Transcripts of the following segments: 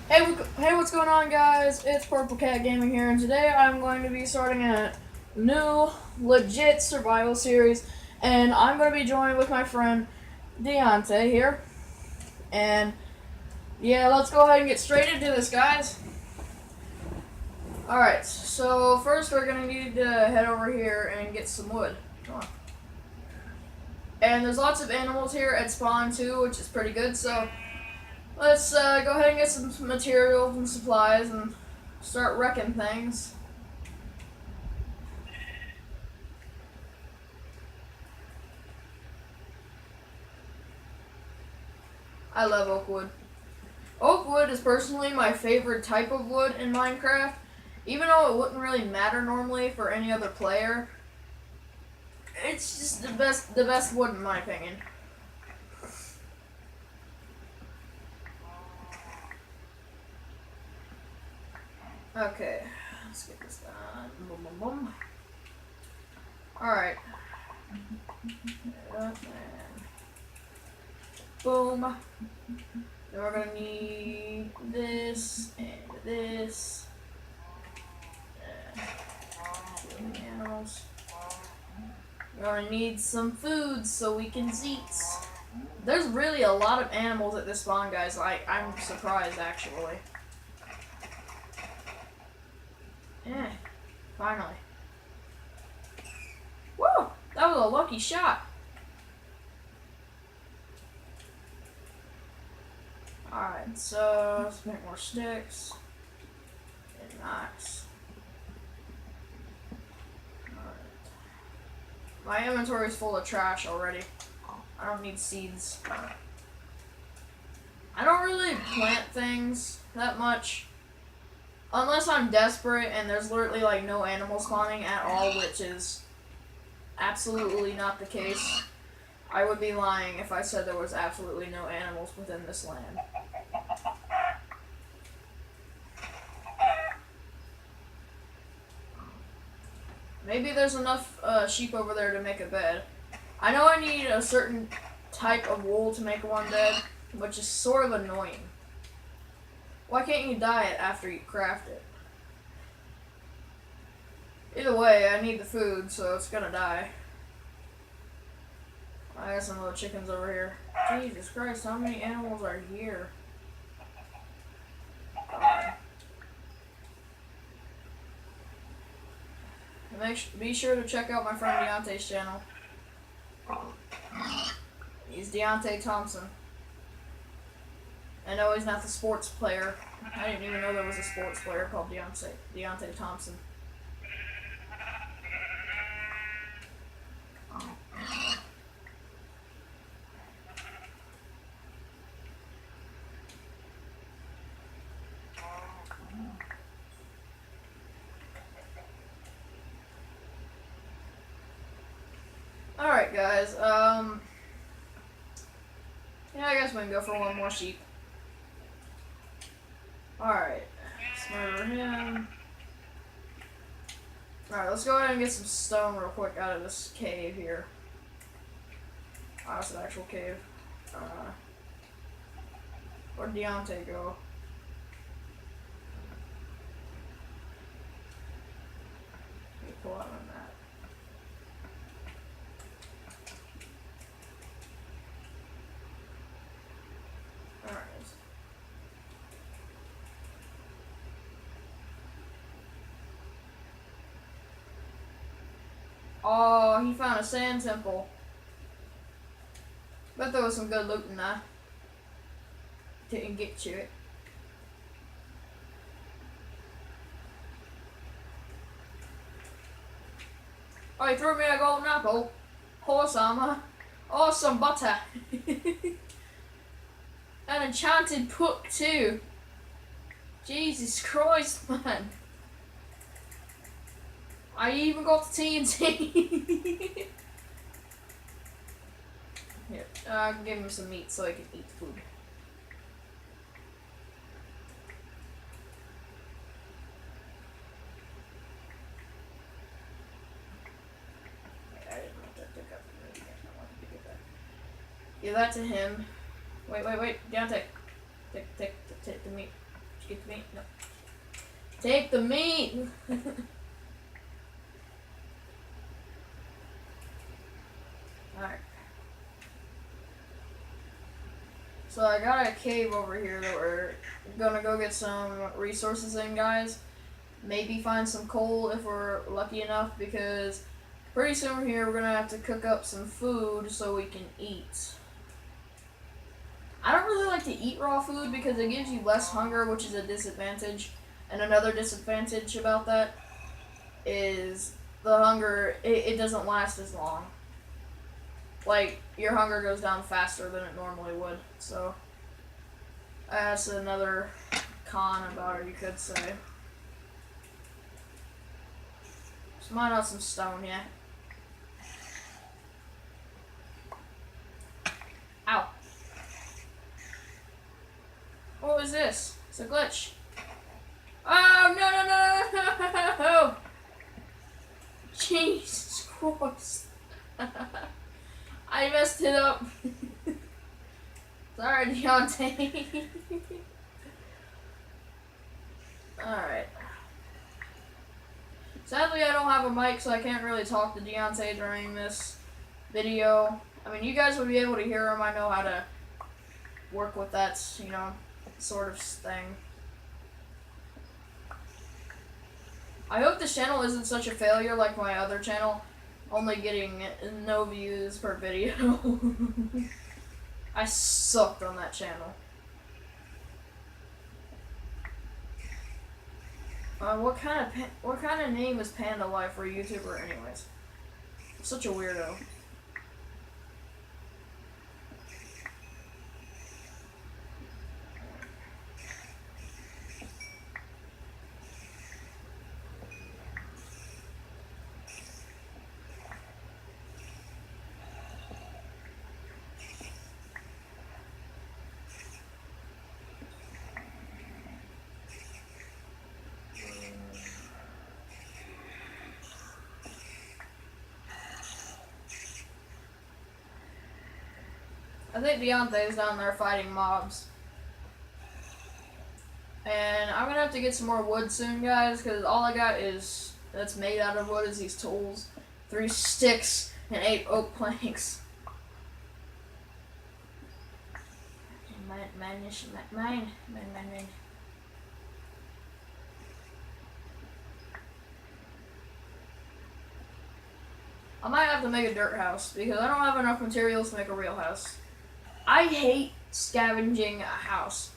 Hey, what's going on, guys? It's Purple Cat Gaming here, and today I'm going to be starting a new, legit survival series, and I'm going to be joined with my friend Deontay here. And yeah, let's go ahead and get straight into this, guys. Alright, so first we're going to need to head over here and get some wood. Come on. And there's lots of animals here at spawn, too, which is pretty good, so let's go ahead and get some materials and supplies and start wrecking things. I love oak wood. Oak wood is personally my favorite type of wood in Minecraft, even though it wouldn't really matter normally for any other player. It's just the best wood in my opinion. Okay, let's get this done. Boom, boom, boom. Alright. Boom. Then we're gonna need this and this. Animals. We're gonna need some food so we can eat. There's really a lot of animals at this spawn, guys. I'm surprised, actually. Yeah, finally. Woo! That was a lucky shot. Alright, so let's make more sticks. And nice. Alright. My inventory is full of trash already. I don't need seeds. I don't really plant things that much. Unless I'm desperate and there's literally like no animal spawning at all, which is absolutely not the case. I would be lying if I said there was absolutely no animals within this land. Maybe there's enough sheep over there to make a bed. I know I need a certain type of wool to make one bed, which is sort of annoying. Why can't you dye it after you craft it? Either way, I need the food, so it's gonna die. I got some little chickens over here. Jesus Christ, how many animals are here? God. Be sure to check out my friend Deontay's channel. He's Deontay Thompson. I know he's not the sports player. I didn't even know there was a sports player called Deontay Thompson. Alright, guys, yeah, I guess we can go for one more sheep. Alright, let's murder him. Alright, let's go ahead and get some stone real quick out of this cave here. Oh, that's an actual cave. Where'd Deontay go? Let me pull out my map. Alright. Oh, he found a sand temple. Bet there was some good loot in there. Didn't get to it. Oh, he threw me a golden apple. Horse armor. Awesome butter. An enchanted book too. Jesus Christ, man. I even got the TNT. Here, I can give him some meat so he can eat food. I didn't want to pick up the meat. I wanted to get that. Give that to him. Wait. Deontay. Take the meat. Get the meat. No. Take the meat. Alright. So I got a cave over here that we're gonna go get some resources in, guys. Maybe find some coal if we're lucky enough, because pretty soon here we're gonna have to cook up some food so we can eat. I don't really like to eat raw food because it gives you less hunger, which is a disadvantage. And another disadvantage about that is the hunger, it doesn't last as long. Like, your hunger goes down faster than it normally would. So, that's another con about it, you could say. Just mine out some stone, yeah. Ow. What was this? It's a glitch. Oh, no. Jesus Christ. I messed it up. Sorry, Deontay. Alright. Sadly, I don't have a mic, so I can't really talk to Deontay during this video. I mean, you guys would be able to hear him. I know how to work with that, you know, sort of thing. I hope this channel isn't such a failure like my other channel, only getting no views per video. I sucked on that channel. What kind of name is Panda Life for a YouTuber, anyways? I'm such a weirdo. I think Deontay's down there fighting mobs. And I'm gonna have to get some more wood soon, guys, because all I got is that's made out of wood is these tools. 3 sticks and 8 oak planks. Mine. I might have to make a dirt house because I don't have enough materials to make a real house. I hate scavenging a house.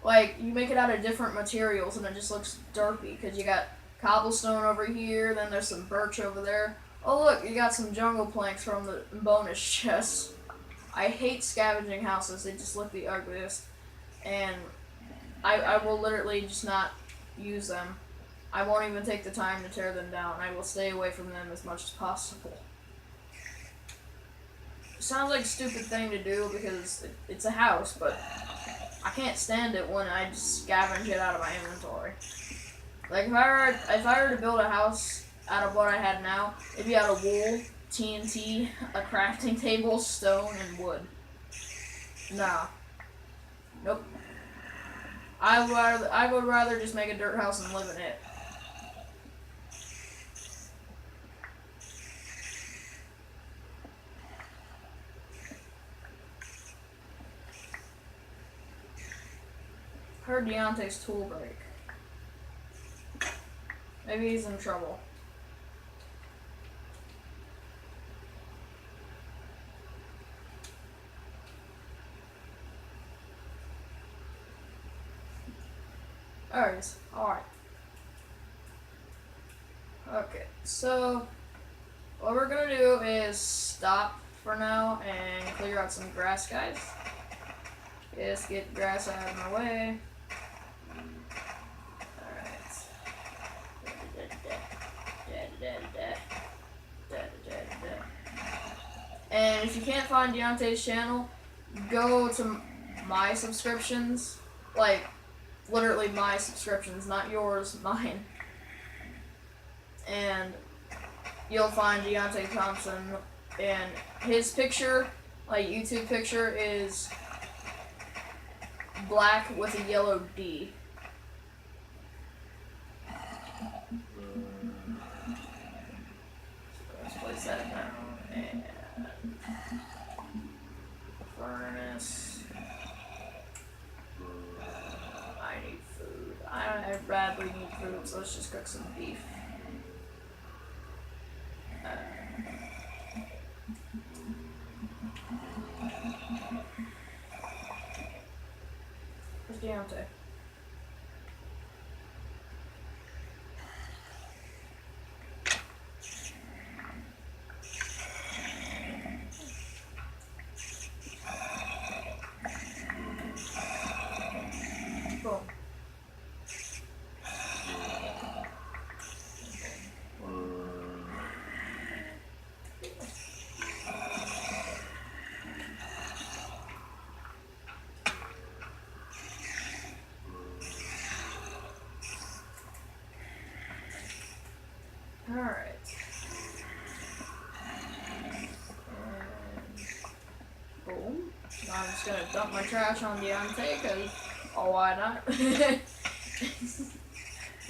Like, you make it out of different materials and it just looks derpy because you got cobblestone over here, then there's some birch over there. Oh look, you got some jungle planks from the bonus chest. I hate scavenging houses, they just look the ugliest. And I will literally just not use them. I won't even take the time to tear them down. I will stay away from them as much as possible. Sounds like a stupid thing to do because it's a house, but I can't stand it when I just scavenge it out of my inventory. Like, if I were to build a house out of what I had now, it'd be out of wool, TNT, a crafting table, stone, and wood. Nah. Nope. I would rather just make a dirt house and live in it. Heard Deontay's tool break. Maybe he's in trouble. Alright. Okay, so what we're gonna do is stop for now and clear out some grass, guys. Just get grass out of my way. And if you can't find Deontay's channel, go to my subscriptions. Like, literally my subscriptions, not yours, mine. And you'll find Deontay Thompson. And his picture, like YouTube picture, is black with a yellow D. Let's place that down. And furnace. I need food. I badly need food, so let's just cook some beef. Where's Deontay? Boom. Alright. Boom. Now I'm just gonna dump my trash on Deontay, because, oh, why not? He's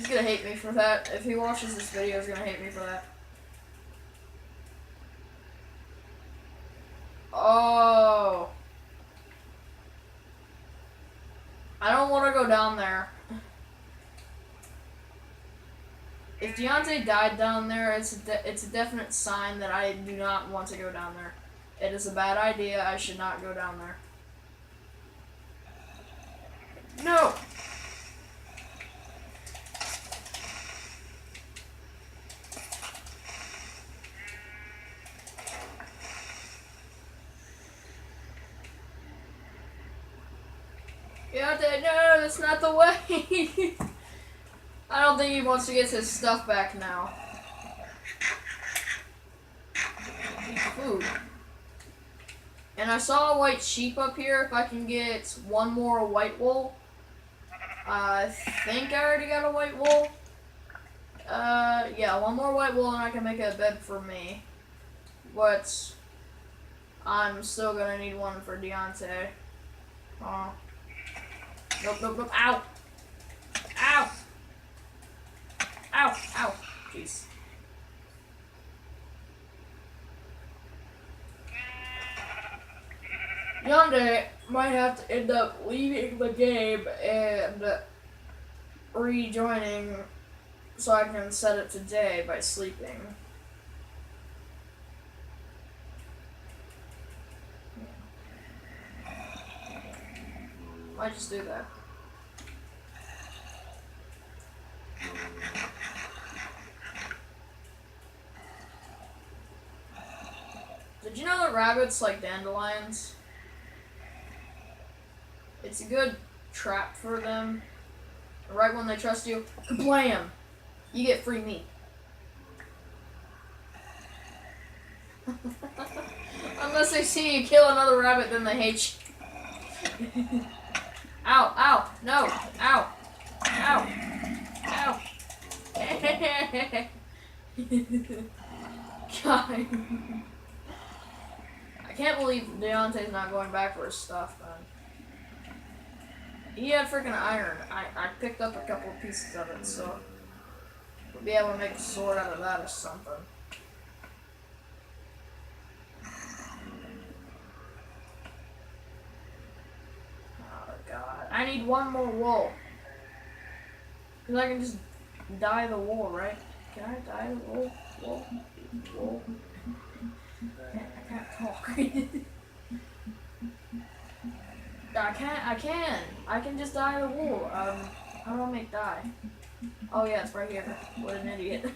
gonna hate me for that. If he watches this video, he's gonna hate me for that. Oh. I don't want to go down there. If Deontay died down there, it's a definite sign that I do not want to go down there. It is a bad idea. I should not go down there. No! Deontay, no, that's not the way! I don't think he wants to get his stuff back now. Food. And I saw a white sheep up here. If I can get one more white wool. I think I already got a white wool. Yeah, one more white wool and I can make a bed for me. But I'm still gonna need one for Deontay. Nope, nope, nope. Ow! Ow! Ow! Ow! Jeez. Deontay might have to end up leaving the game and rejoining so I can set it to day by sleeping. Might just do that. Did you know that rabbits like dandelions? It's a good trap for them. Right when they trust you, kablam! You get free meat. Unless they see you kill another rabbit, then they hate you. Ow, ow, no, ow, ow, ow. God. I can't believe Deontay's not going back for his stuff, man. He had freaking iron. I picked up a couple of pieces of it, so we'll be able to make a sword out of that or something. Oh god. I need one more wool. Because I can just dye the wool, right? Can I dye the wool? Wool? Wool? I can't talk. I can just dye the wool. How do I make dye? Oh yeah, it's right here. What an idiot.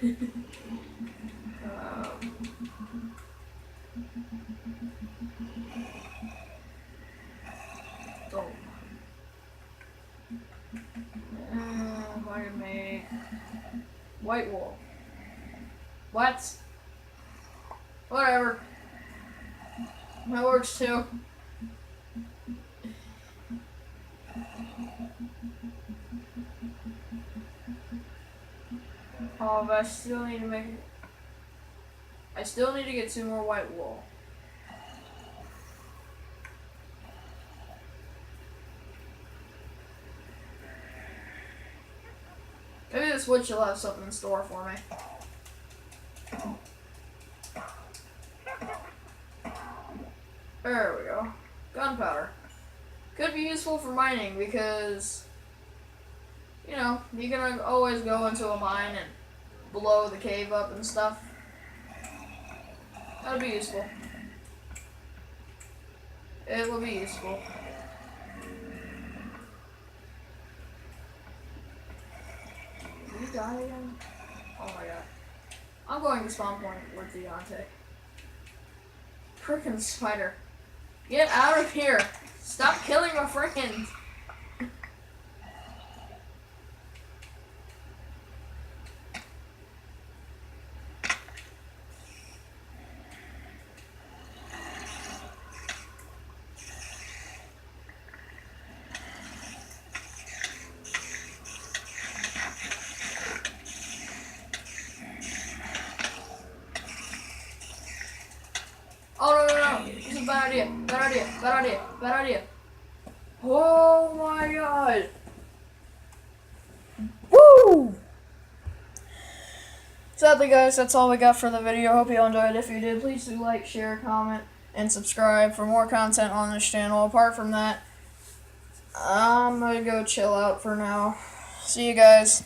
Oh. I can make white wool. What? Whatever. That works too. Oh, but I still need to make it. I still need to get 2 more white wool. Maybe this witch will have something in store for me. There we go. Gunpowder. Could be useful for mining because, you know, you can always go into a mine and blow the cave up and stuff. That'll be useful. It will be useful. Did he die again? Oh my god. I'm going to spawn point with Deontay. Frickin' spider. Get out of here! Stop killing my friends! Oh no, this is a bad idea, bad idea, bad idea, bad idea. Oh my god. Woo! Sadly guys, that's all we got for the video. Hope you enjoyed. If you did, please do like, share, comment, and subscribe for more content on this channel. Apart from that, I'm gonna go chill out for now. See you guys.